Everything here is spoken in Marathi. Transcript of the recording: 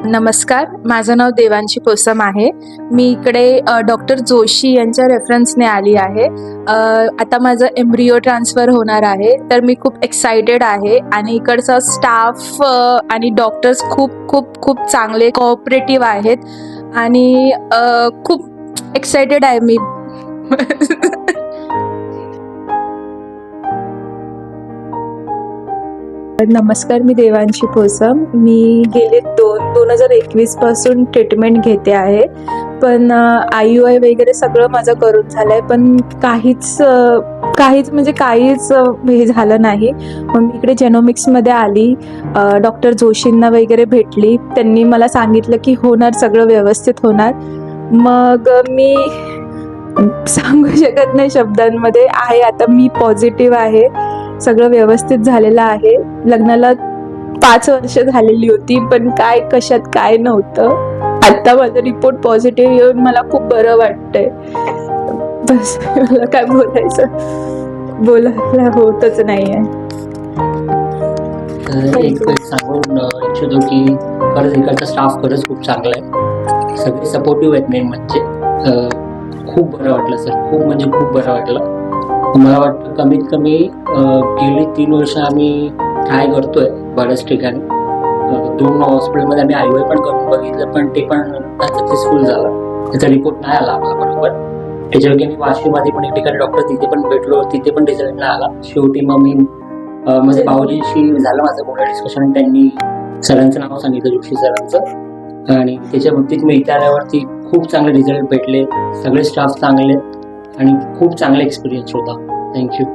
नमस्कार, माझं नाव देवांशी पोसम आहे. मी इकडे डॉक्टर जोशी यांच्या रेफरन्सने आली आहे. आता माझं एम्ब्रियो ट्रान्सफर होणार आहे, तर मी खूप एक्सायटेड आहे आणि इकडचा स्टाफ आणि डॉक्टर्स खूप खूप खूप चांगले कोऑपरेटिव्ह आहेत आणि खूप एक्सायटेड आहे मी. नमस्कार, मी देवांशी पोसम. मी गेले 2021 पासून ट्रीटमेंट घेते आहे, पण IUI वगैरे सगळं माझं करून झालंय, पण काहीच हे झालं नाही. मग मी इकडे जेनोमिक्समध्ये आली, डॉक्टर जोशींना वगैरे भेटली. त्यांनी मला सांगितलं की होणार, सगळं व्यवस्थित होणार. मग मी सांगू शकत नाही शब्दांमध्ये. आहे आता मी पॉझिटिव्ह आहे, सगळं व्यवस्थित झालेलं आहे. लग्नाला 5 वर्ष झालेली होती, पण कशात काय नव्हतं. आता माझा रिपोर्ट पॉझिटिव्ह येऊन मला खूप बरं वाटतंय. बस मला काय बोलायला होतच नाहीये. एक सांगून इच्छितो की खरंच इकडचा स्टाफ खरंच खूप चांगला आहे. सगळे सपोर्टिव्ह आहेत. मेन म्हणजे खूप बरं वाटलं सर, खूप म्हणजे खूप बरं वाटलं. मला वाटतं कमीत कमी गेली 3 वर्ष आम्ही ट्राय करतोय बऱ्याच ठिकाणी. 2 हॉस्पिटलमध्ये आम्ही IUI पण करून बघितलं, पण ते पण सक्सेसफुल झालं. त्याचा रिपोर्ट नाही आला आम्हाला बरोबर. त्याच्यावरती मी वाशीमध्ये पण एक ठिकाणी डॉक्टर तिथे पण भेटलो, तिथे पण रिझल्ट नाही आला. शेवटी मग मी म्हणजे भाऊजींशी झालं माझं मोठं डिस्कशन. त्यांनी सरांचं नाव सांगितलं, जोशी सरांचं, आणि त्याच्या बाबतीत मी इथे आल्यावरती खूप चांगले रिझल्ट भेटले. सगळे स्टाफ चांगले आणि खूप चांगला एक्सपिरियन्स होता. थँक्यू.